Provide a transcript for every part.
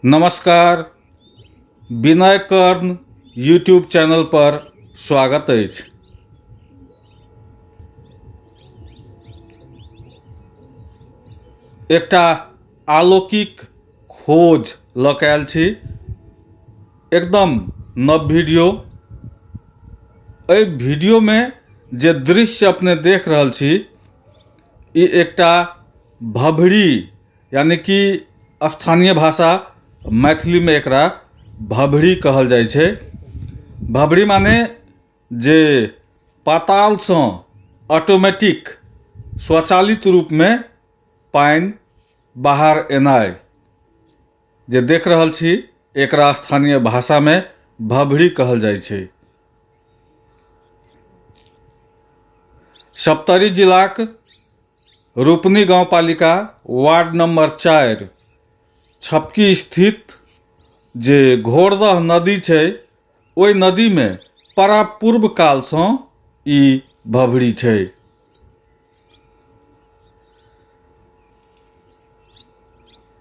नमस्कार। विनय कर्ण YouTube channel पर स्वागत अछि। एकटा अलौकिक खोज लऽ कऽ आयल छी, एकदम नव वीडियो। एहि वीडियो में जे दृश्य अपने देख रहल छी, ई एकटा भभरी यानी कि स्थानीय भाषा मैथिली में एकरा भभरी कहल जाइ छै। भभरी माने जे पाताल सँ ऑटोमेटिक स्वचालित रूप में पानि बाहर एनाइ जे देख रहल छी, एकरा स्थानीय भाषा में भभरी कहल जाइ छै। सप्तरी जिलाक रूपनी गांवपालिका वार्ड नंबर 4 छपकी स्थित जे घोड़दह नदी छै, ओहि नदी में परापूर्व काल सँ ई भभरी छै।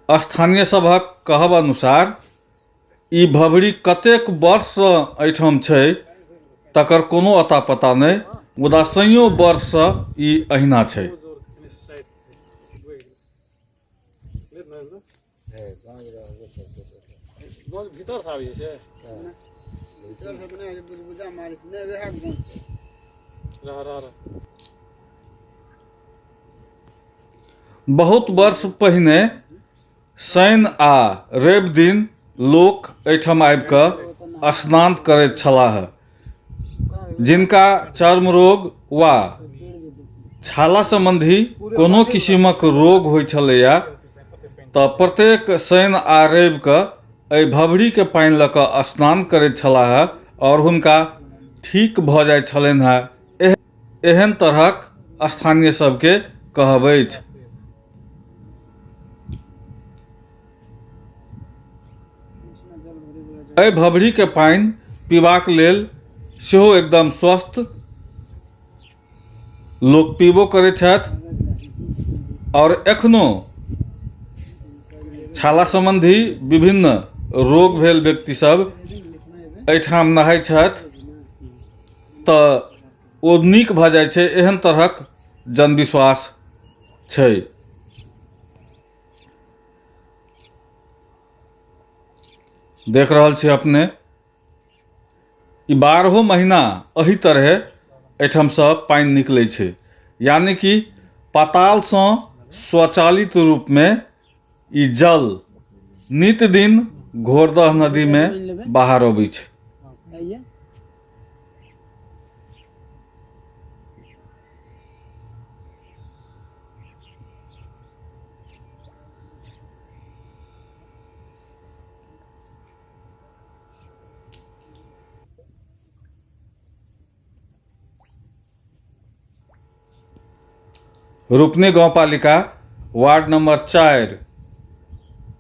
स्थानीय सभक कहब अनुसार ई भभरी कतेक वर्ष सँ एहिठाम छै तकर कोनो अता पता नहि, मुदा सैयों वर्ष सँ ई अहिना छै। बहुत वर्ष पहिने शनि आ रवि दिन लोक एहिठाम आबि कऽ स्नान करैत छलाह। जिनका चर्म रोग वा छाला संबंधी कोनो किसिमक रोग होइ छलैया, तऽ प्रत्येक शनि आ रवि कऽ एहि भभरी के पानि लऽ कऽ स्नान करैत छलाह और हुनका ठीक भऽ जाइत छलनि हैं। एहन तरहक स्थानीय सबके कहब अछि। एहि भभरी के पानि पीबाक लेल सेहो एकदम स्वस्थ, लोक पीबो करैत छथि और एखनो छाला संबंधी विभिन्न रोग भेल व्यक्ति सब एहिठाम नहाय छथि तऽ ओ नीक भऽ जाइ छै। एहन तरहक जनविश्वास छै। देख रहल छी अपने, ई 12 महीना एही तरह एहिठाम सँ पानि निकलै छै, यानी कि पाताल सँ स्वचालित रूप में ई जल नित दिन घोड़दह नदी में बाहर अबै छै। रूपनी गांवपालिका वार्ड नंबर 4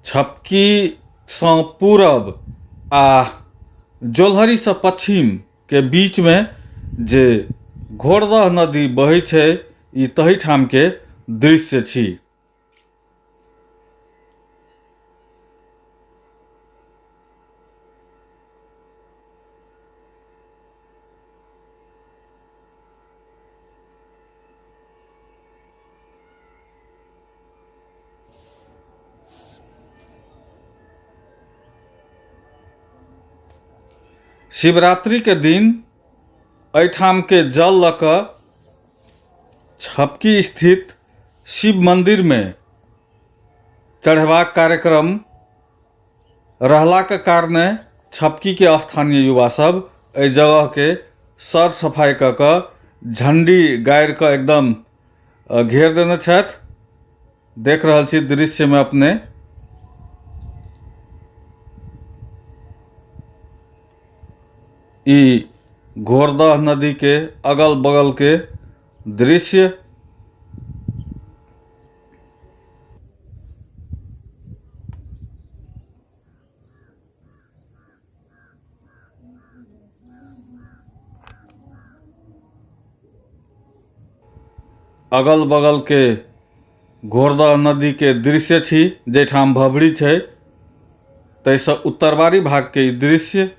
छपकी सँ पूरब आ जोलहरी सँ पश्चिम के बीच में जे घोड़दह नदी बहै छै, ई तही ठाम के दृश्य छी। शिवरात्रि के दिन एहिठाम के जल लऽ कऽ छपकी स्थित शिव मंदिर में चढ़ेबाक कार्यक्रम रहला के कारणे छपकी के स्थानीय युवा सब एहि जगह के सर सफाई कऽ कऽ झंडी गाड़ि कऽ एकदम घेर देने छथि। देख रहल छी दृश्य में अपने। ई घोड़दह नदी के अगल बगल के दृश्य। अगल बगल के घोड़दह नदी के दृश्य छी, जैठाम भभरी छै। ताहिसँ उत्तरवारी भाग के ई दृश्य।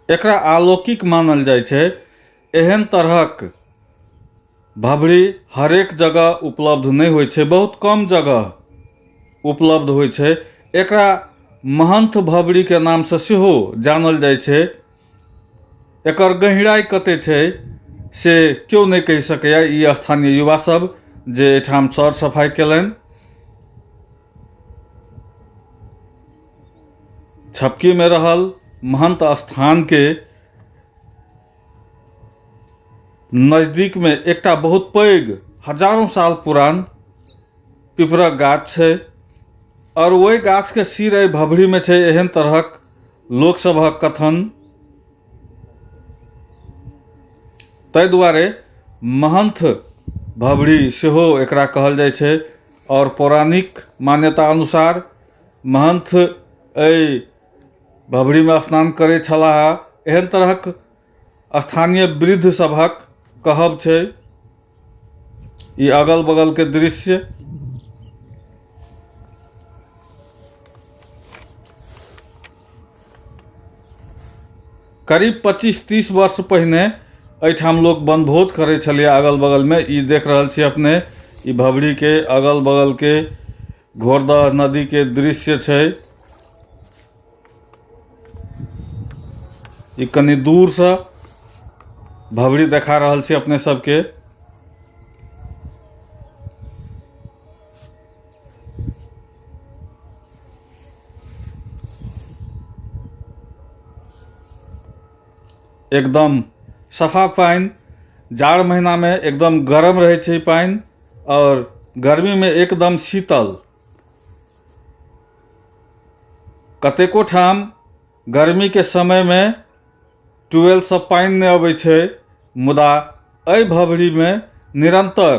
एकरा अलौकिक मानल जाइ छै। एहन तरहक भबरी हरेक जगह उपलब्ध नहीं होइ छै, बहुत कम जगह उपलब्ध होइ छै। एकरा महंथ भबरी के नाम से सेहो जानल जाइ छै। एकर गहराई कते छै से केओ नहीं कहि सकैया। ई स्थानीय युवा सब जे एठाम सर सफाई केलनि। छपकी में रहल महंत स्थान के नजदीक में एकटा बहुत पैघ हजारों साल पुरान पिपरक गाछ छै और वही गाछ के सिर एहि भबरी में छै। एहन तरहक लोक सभक कथन। ताहि दुआरे महंथ भबरी सेहो एकरा कहल जाइ छै और पौराणिक मान्यता अनुसार महंथ एहि भबरी में स्नान करै छलाह। एहन तरहक स्थानीय वृद्ध सभक कहब छै। ई अगल बगल के दृश्य। करीब 25-30 वर्ष पहिने एहिठाम लोग वनभोज करै छलिए अगल बगल में। ई देख रहल छी अपने, ई भबरी के अगल बगल के घोड़दह नदी के दृश्य छै। ई कनी दूर से भबरी देखा रहल छी अपने सबके। एकदम सफा पानी। जाड़ महीना में एकदम गरम रहे छै पानी और गर्मी में एकदम शीतल। कतेको ठाम गर्मी के समय में ट्यूबवेल से पानी नहीं अबै छै, मुदा एहि भबरी में निरंतर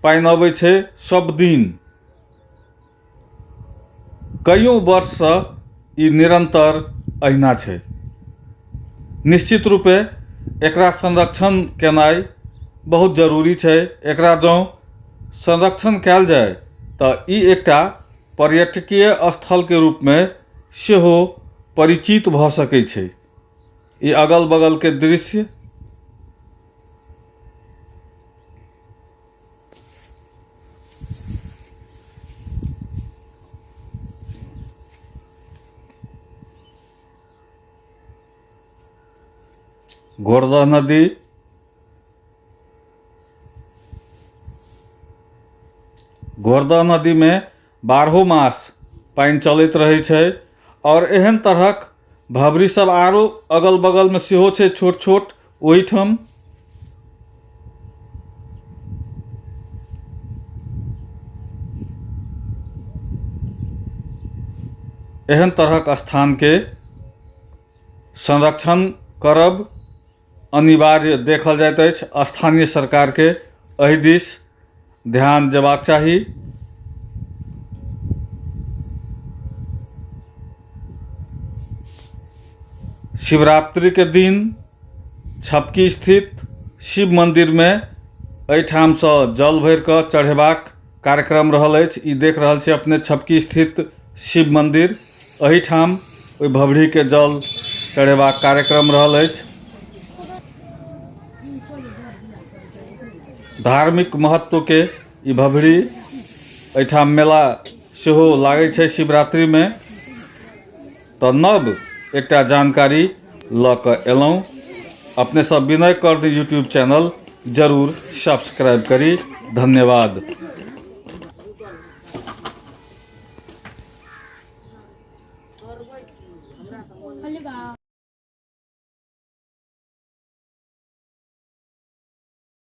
पानी अबै छै सब दिन। कईयों वर्ष से ई निरंतर अहिना छै। निश्चित रूपे एकरा संरक्षण केनाइ बहुत जरूरी छै। एकरा जँ संरक्षण कयल जाय तऽ ई एकटा पर्यटकीय स्थल के रूप में सेहो परिचित भऽ सकै छै। ये अगल बगल के दृश्य। घोड़दह नदी। घोड़दह नदी में 12 मास पानी चलैत रहै छै और एहन तरहक भबरी सब आरो अगल बगल में सेहो छै छोट छोट ओहिठाम। एहन तरहक स्थान के संरक्षण करब अनिवार्य देखल जाइत अछि। स्थानीय सरकार के एहि दिस ध्यान देबाक चाही। शिवरात्रि के दिन छपकी स्थित शिव मंदिर में एहिठाम से जल भर कऽ चढ़ेबाक कार्यक्रम रहल अछि। ई देख रहल छी अपने छपकी स्थित शिव मंदिर। एहिठाम ओहि भबरी के जल चढ़ेबाक कार्यक्रम रहल अछि। धार्मिक महत्व के ई भबरी। एहिठाम मेला सेहो लागै छै शिवरात्रि में। तऽ नव एकटा जानकारी लऽ कऽ एलहुँ। अपने सब विनय कर दी यूट्यूब चैनल जरूर सब्सक्राइब करी। धन्यवाद।